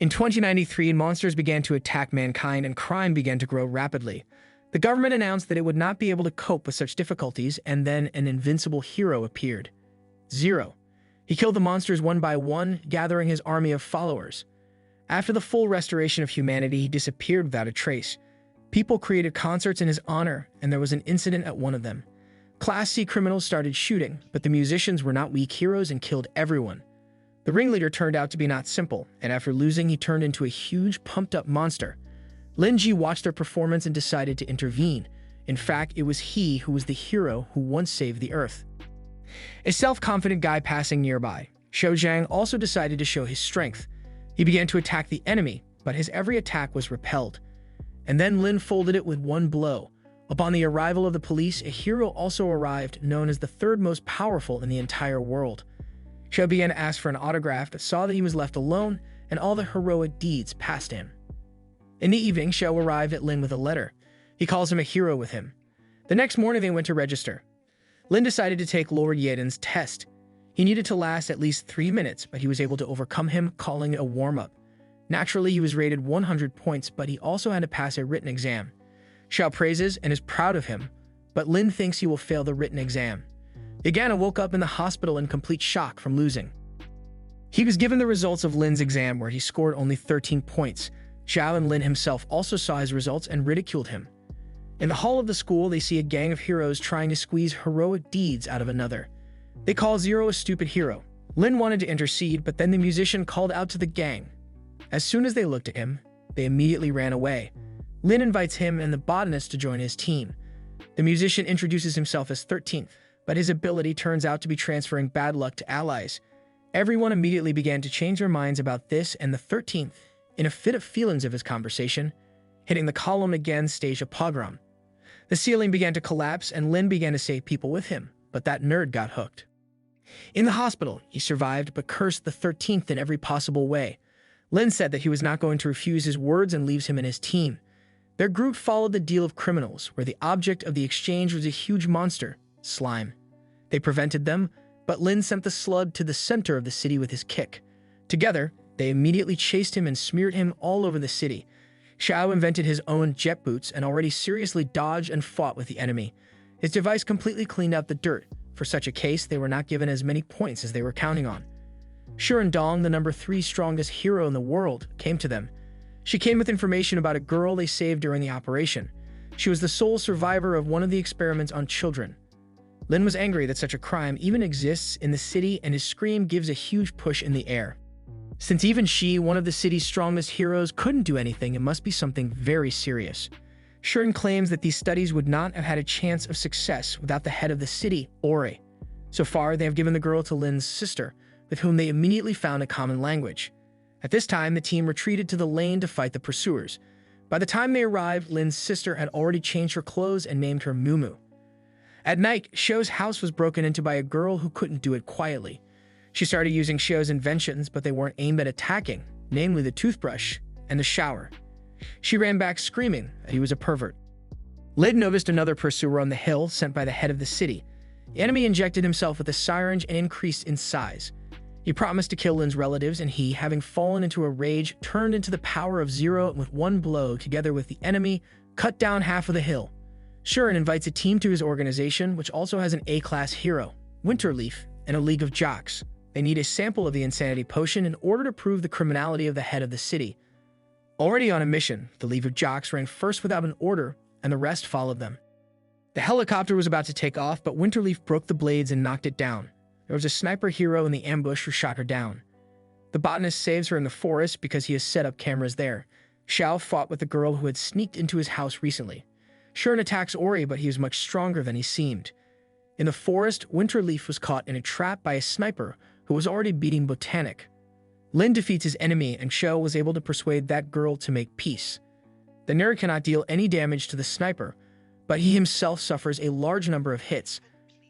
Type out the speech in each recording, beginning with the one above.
In 2093, monsters began to attack mankind and crime began to grow rapidly. The government announced that it would not be able to cope with such difficulties, and then an invincible hero appeared. Zero. He killed the monsters one by one, gathering his army of followers. After the full restoration of humanity, he disappeared without a trace. People created concerts in his honor, and there was an incident at one of them. Class C criminals started shooting, but the musicians were not weak heroes and killed everyone. The ringleader turned out to be not simple, and after losing, he turned into a huge, pumped-up monster. Lin Ji watched their performance and decided to intervene. In fact, it was he who was the hero who once saved the Earth. A self-confident guy passing nearby, Shou Zhang also decided to show his strength. He began to attack the enemy, but his every attack was repelled. And then Lin folded it with one blow. Upon the arrival of the police, a hero also arrived, known as the third most powerful in the entire world. Shou began to ask for an autograph, but saw that he was left alone, and all the heroic deeds passed him. In the evening, Shou arrived at Lin with a letter. He calls him a hero with him. The next morning, they went to register. Lin decided to take Lord Yeden's test. He needed to last at least 3 minutes, but he was able to overcome him, calling it a warm-up. Naturally, he was rated 100 points, but he also had to pass a written exam. Shou praises and is proud of him, but Lin thinks he will fail the written exam. Yagana woke up in the hospital in complete shock from losing. He was given the results of Lin's exam, where he scored only 13 points. Shou and Lin himself also saw his results and ridiculed him. In the hall of the school, they see a gang of heroes trying to squeeze heroic deeds out of another. They call Zero a stupid hero. Lin wanted to intercede, but then the musician called out to the gang. As soon as they looked at him, they immediately ran away. Lin invites him and the botanist to join his team. The musician introduces himself as 13th, but his ability turns out to be transferring bad luck to allies. Everyone immediately began to change their minds about this, and the 13th, in a fit of feelings of his conversation, hitting the column again, staged a pogrom. The ceiling began to collapse, and Lin began to save people with him, but that nerd got hooked. In the hospital, he survived but cursed the 13th in every possible way. Lin said that he was not going to refuse his words and leaves him and his team. Their group followed the deal of criminals, where the object of the exchange was a huge monster, slime. They prevented them, but Lin sent the slug to the center of the city with his kick. Together, they immediately chased him and smeared him all over the city. Shou invented his own jet boots and already seriously dodged and fought with the enemy. His device completely cleaned out the dirt. For such a case, they were not given as many points as they were counting on. Shurendong, the number 3 strongest hero in the world, came to them. She came with information about a girl they saved during the operation. She was the sole survivor of one of the experiments on children. Lin was angry that such a crime even exists in the city, and his scream gives a huge push in the air. Since even she, one of the city's strongest heroes, couldn't do anything, it must be something very serious. Shuren claims that these studies would not have had a chance of success without the head of the city, Ore. So far, they have given the girl to Lin's sister, with whom they immediately found a common language. At this time, the team retreated to the lane to fight the pursuers. By the time they arrived, Lin's sister had already changed her clothes and named her Mumu. At night, Shou's house was broken into by a girl who couldn't do it quietly. She started using Shou's inventions, but they weren't aimed at attacking, namely the toothbrush and the shower. She ran back screaming that he was a pervert. Lid noticed another pursuer on the hill sent by the head of the city. The enemy injected himself with a syringe and increased in size. He promised to kill Lin's relatives, and he, having fallen into a rage, turned into the power of Zero and with one blow, together with the enemy, cut down half of the hill. Shuren invites a team to his organization, which also has an A-class hero, Winterleaf, and a league of jocks. They need a sample of the insanity potion in order to prove the criminality of the head of the city. Already on a mission, the league of jocks ran first without an order, and the rest followed them. The helicopter was about to take off, but Winterleaf broke the blades and knocked it down. There was a sniper hero in the ambush who shot her down. The botanist saves her in the forest because he has set up cameras there. Xiao fought with the girl who had sneaked into his house recently. Shuren attacks Ori, but he was much stronger than he seemed. In the forest, Winterleaf was caught in a trap by a sniper who was already beating Botanic. Lin defeats his enemy, and Xiao was able to persuade that girl to make peace. The nerd cannot deal any damage to the sniper, but he himself suffers a large number of hits.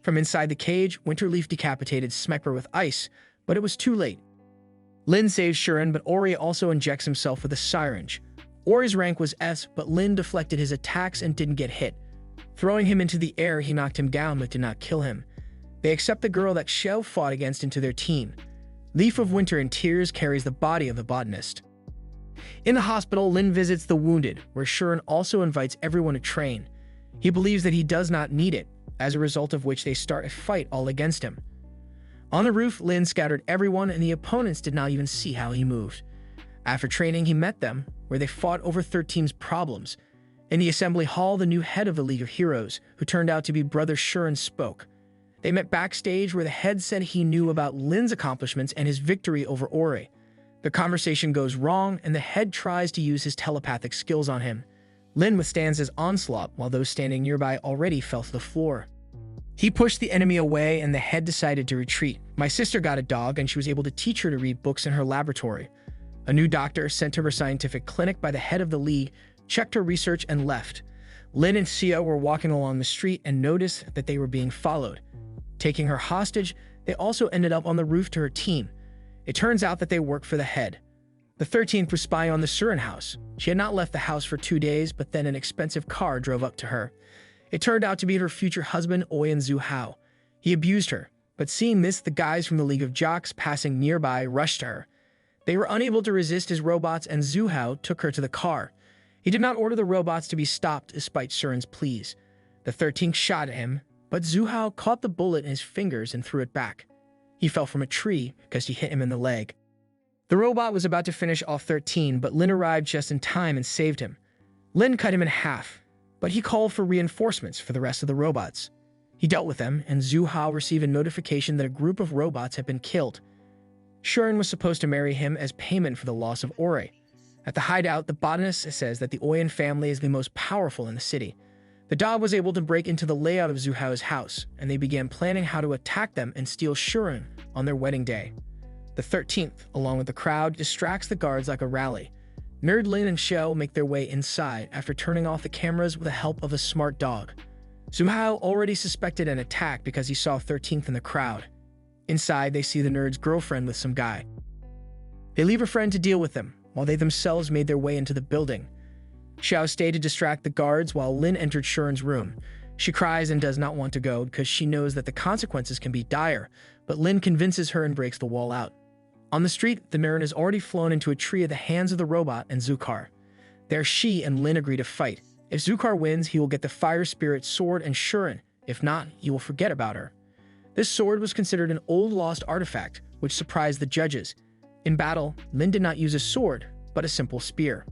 From inside the cage, Winterleaf decapitated Sniper with ice, but it was too late. Lin saves Shuren, but Ori also injects himself with a syringe. Ori's rank was S, but Lin deflected his attacks and didn't get hit. Throwing him into the air, he knocked him down but did not kill him. They accept the girl that Xiao fought against into their team. Leaf of Winter in tears carries the body of the botanist. In the hospital, Lin visits the wounded, where Shuren also invites everyone to train. He believes that he does not need it, as a result of which they start a fight all against him. On the roof, Lin scattered everyone, and the opponents did not even see how he moved. After training, he met them, where they fought over 13's problems. In the assembly hall, the new head of the League of Heroes, who turned out to be Brother Shuren, spoke. They met backstage, where the head said he knew about Lin's accomplishments and his victory over Ore. The conversation goes wrong, and the head tries to use his telepathic skills on him. Lin withstands his onslaught, while those standing nearby already fell to the floor. He pushed the enemy away, and the head decided to retreat. My sister got a dog, and she was able to teach her to read books in her laboratory. A new doctor, sent to her scientific clinic by the head of the league, checked her research and left. Lin and Sia were walking along the street and noticed that they were being followed. Taking her hostage, they also ended up on the roof to her team. It turns out that they work for the head. The 13th was spying on the Surin house. She had not left the house for 2 days, but then an expensive car drove up to her. It turned out to be her future husband, Oyen Zhu Hao. He abused her, but seeing this, the guys from the League of Jocks passing nearby rushed to her. They were unable to resist his robots, and Zhu Hao took her to the car. He did not order the robots to be stopped despite Surin's pleas. The 13th shot at him, but Zhu Hao caught the bullet in his fingers and threw it back. He fell from a tree because he hit him in the leg. The robot was about to finish off 13, but Lin arrived just in time and saved him. Lin cut him in half, but he called for reinforcements for the rest of the robots. He dealt with them, and Zhu Hao received a notification that a group of robots had been killed. Shuren was supposed to marry him as payment for the loss of Ore. At the hideout, the botanist says that the Oyen family is the most powerful in the city. The dog was able to break into the layout of Zhu Hao's house, and they began planning how to attack them and steal Shuren on their wedding day. The 13th, along with the crowd, distracts the guards like a rally. Nerd Lin and Shell make their way inside after turning off the cameras with the help of a smart dog. Zhu Hao already suspected an attack because he saw 13th in the crowd. Inside, they see the nerd's girlfriend with some guy. They leave a friend to deal with them, while they themselves made their way into the building. Xiao stayed to distract the guards while Lin entered Shuren's room. She cries and does not want to go because she knows that the consequences can be dire, but Lin convinces her and breaks the wall out. On the street, the nerd has already flown into a tree at the hands of the robot and Zukar. There, she and Lin agree to fight. If Zukar wins, he will get the Fire Spirit sword and Shuren. If not, he will forget about her. This sword was considered an old lost artifact, which surprised the judges. In battle, Lin did not use a sword, but a simple spear.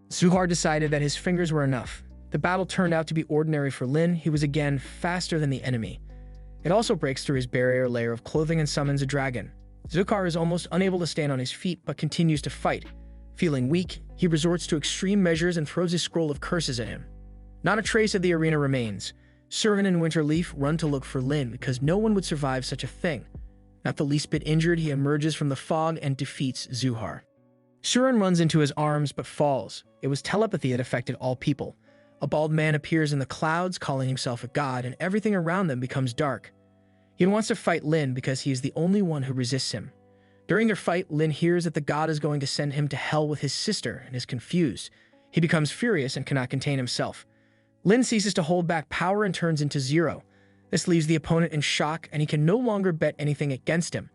Zuhar decided that his fingers were enough. The battle turned out to be ordinary for Lin. He was again faster than the enemy. It also breaks through his barrier layer of clothing and summons a dragon. Zukar is almost unable to stand on his feet, but continues to fight. Feeling weak, he resorts to extreme measures and throws his scroll of curses at him. Not a trace of the arena remains. Surin and Winterleaf run to look for Lin because no one would survive such a thing. Not the least bit injured, he emerges from the fog and defeats Zuhar. Surin runs into his arms but falls. It was telepathy that affected all people. A bald man appears in the clouds, calling himself a god, and everything around them becomes dark. He wants to fight Lin because he is the only one who resists him. During their fight, Lin hears that the god is going to send him to hell with his sister and is confused. He becomes furious and cannot contain himself. Lin ceases to hold back power and turns into Zero. This leaves the opponent in shock, and he can no longer bet anything against him.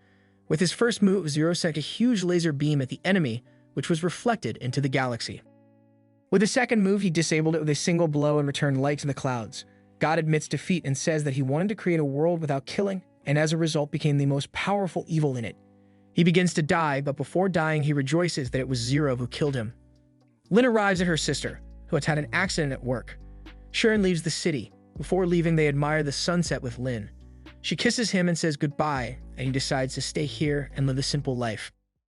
With his first move, Zero sent a huge laser beam at the enemy, which was reflected into the galaxy. With his second move, he disabled it with a single blow and returned light to the clouds. God admits defeat and says that he wanted to create a world without killing, and as a result became the most powerful evil in it. He begins to die, but before dying, he rejoices that it was Zero who killed him. Lin arrives at her sister, who had had an accident at work. Shuren leaves the city. Before leaving, they admire the sunset with Lin. She kisses him and says goodbye, and he decides to stay here and live a simple life.